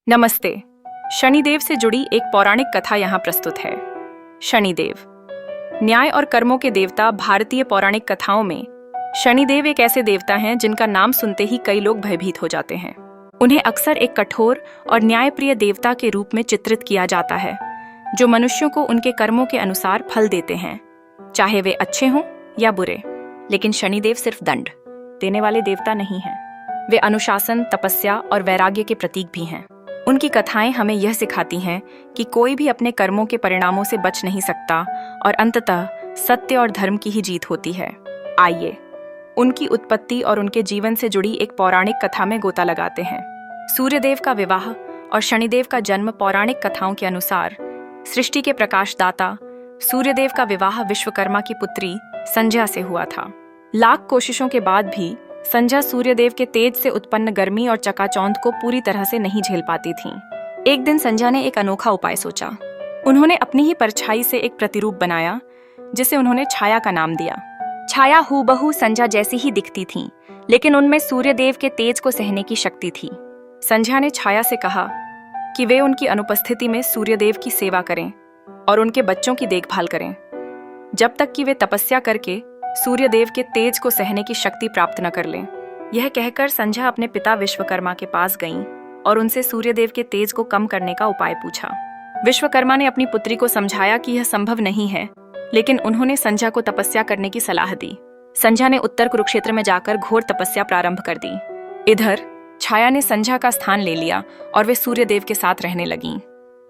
नमस्ते। शनिदेव से जुड़ी एक पौराणिक कथा यहाँ प्रस्तुत है। शनिदेव न्याय और कर्मों के देवता। भारतीय पौराणिक कथाओं में शनिदेव एक ऐसे देवता हैं जिनका नाम सुनते ही कई लोग भयभीत हो जाते हैं। उन्हें अक्सर एक कठोर और न्यायप्रिय देवता के रूप में चित्रित किया जाता है, जो मनुष्यों को उनके कर्मों के अनुसार फल देते हैं, चाहे वे अच्छे हों या बुरे। लेकिन शनिदेव सिर्फ दंड देने वाले देवता नहीं हैं। वे अनुशासन, तपस्या और वैराग्य के प्रतीक भी हैं। उनकी कथाएं हमें यह सिखाती हैं कि कोई भी अपने कर्मों के परिणामों से बच नहीं सकता और अंततः सत्य और धर्म की ही जीत होती है। आइए उनकी उत्पत्ति और उनके जीवन से जुड़ी एक पौराणिक कथा में गोता लगाते हैं। सूर्यदेव का विवाह और शनिदेव का जन्म। पौराणिक कथाओं के अनुसार सृष्टि के प्रकाशदाता सूर्यदेव का विवाह विश्वकर्मा की पुत्री संध्या से हुआ था। लाख कोशिशों के बाद भी संध्या सूर्यदेव के तेज से उत्पन्न गर्मी और चकाचौंध को पूरी तरह से नहीं झेल पाती थीं। एक दिन संध्या ने एक अनोखा उपाय सोचा। उन्होंने अपनी ही परछाई से एक प्रतिरूप बनाया, जिसे उन्होंने छाया का नाम दिया। छाया हूबहू संध्या जैसी ही दिखती थी, लेकिन उनमें सूर्यदेव के तेज को सहने की शक्ति थी। संध्या ने छाया से कहा कि वे उनकी अनुपस्थिति में सूर्यदेव की सेवा करें और उनके बच्चों की देखभाल करें, जब तक कि वे तपस्या करके सूर्यदेव के तेज को सहने की शक्ति प्राप्त न कर लें। यह कहकर संध्या अपने पिता विश्वकर्मा के पास गईं और उनसे सूर्यदेव के तेज को कम करने का उपाय पूछा। विश्वकर्मा ने अपनी पुत्री को समझाया कि यह संभव नहीं है, लेकिन उन्होंने संध्या को तपस्या करने की सलाह दी। संध्या ने उत्तर कुरुक्षेत्र में जाकर घोर तपस्या प्रारंभ कर दी। इधर छाया ने संध्या का स्थान ले लिया और वे सूर्यदेव के साथ रहने लगीं।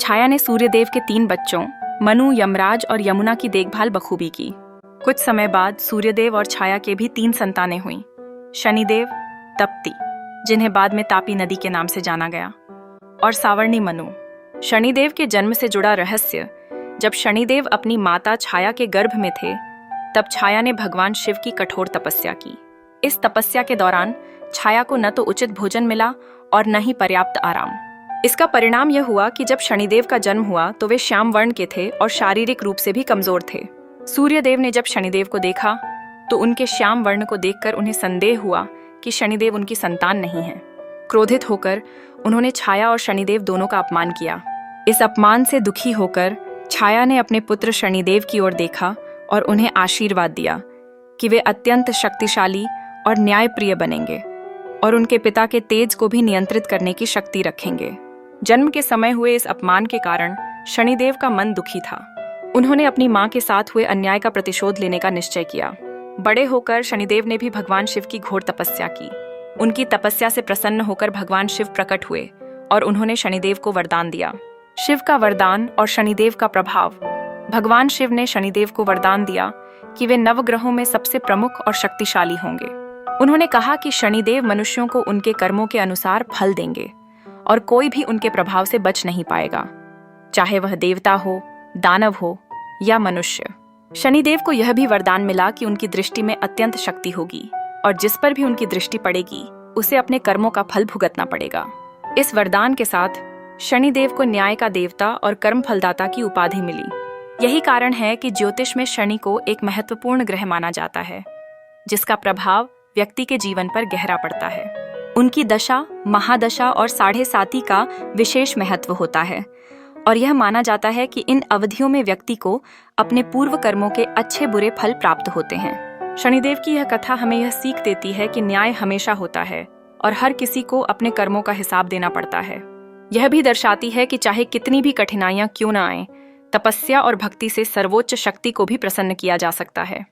छाया ने सूर्यदेव के 3 बच्चों मनु, यमराज और यमुना की देखभाल बखूबी की। कुछ समय बाद सूर्यदेव और छाया के भी 3 संतानें हुईं। शनिदेव, तप्ती, जिन्हें बाद में तापी नदी के नाम से जाना गया, और सावर्णी मनु। शनिदेव के जन्म से जुड़ा रहस्य। जब शनिदेव अपनी माता छाया के गर्भ में थे, तब छाया ने भगवान शिव की कठोर तपस्या की। इस तपस्या के दौरान छाया को न तो उचित भोजन मिला और न ही पर्याप्त आराम। इसका परिणाम यह हुआ कि जब शनिदेव का जन्म हुआ तो वे श्याम वर्ण के थे और शारीरिक रूप से भी कमजोर थे। सूर्यदेव ने जब शनिदेव को देखा तो उनके श्याम वर्ण को देखकर उन्हें संदेह हुआ कि शनिदेव उनकी संतान नहीं है। क्रोधित होकर उन्होंने छाया और शनिदेव दोनों का अपमान किया। इस अपमान से दुखी होकर छाया ने अपने पुत्र शनिदेव की ओर देखा और उन्हें आशीर्वाद दिया कि वे अत्यंत शक्तिशाली और न्यायप्रिय बनेंगे और उनके पिता के तेज को भी नियंत्रित करने की शक्ति रखेंगे। जन्म के समय हुए इस अपमान के कारण शनिदेव का मन दुखी था। उन्होंने अपनी मां के साथ हुए अन्याय का प्रतिशोध लेने का निश्चय किया। बड़े होकर शनिदेव ने भी भगवान शिव की घोर तपस्या की। उनकी तपस्या से प्रसन्न होकर भगवान शिव प्रकट हुए और उन्होंने शनिदेव को वरदान दिया। शिव का वरदान और शनिदेव का प्रभाव। भगवान शिव ने शनिदेव को वरदान दिया कि वे नवग्रहों में सबसे प्रमुख और शक्तिशाली होंगे। उन्होंने कहा कि शनिदेव मनुष्यों को उनके कर्मों के अनुसार फल देंगे और कोई भी उनके प्रभाव से बच नहीं पाएगा, चाहे वह देवता हो, दानव हो या मनुष्य। शनिदेव को यह भी वरदान मिला कि उनकी दृष्टि में अत्यंत शक्ति होगी और जिस पर भी उनकी दृष्टि पड़ेगी उसे अपने कर्मों का फल भुगतना पड़ेगा। इस वरदान के साथ शनिदेव को न्याय का देवता और कर्म फलदाता की उपाधि मिली। यही कारण है कि ज्योतिष में शनि को एक महत्वपूर्ण ग्रह माना जाता है, जिसका प्रभाव व्यक्ति के जीवन पर गहरा पड़ता है। उनकी दशा, महादशा और 7.5 का विशेष महत्व होता है और यह माना जाता है कि इन अवधियों में व्यक्ति को अपने पूर्व कर्मों के अच्छे बुरे फल प्राप्त होते हैं। शनिदेव की यह कथा हमें यह सीख देती है कि न्याय हमेशा होता है और हर किसी को अपने कर्मों का हिसाब देना पड़ता है। यह भी दर्शाती है कि चाहे कितनी भी कठिनाइयां क्यों न आएं, तपस्या और भक्ति से सर्वोच्च शक्ति को भी प्रसन्न किया जा सकता है।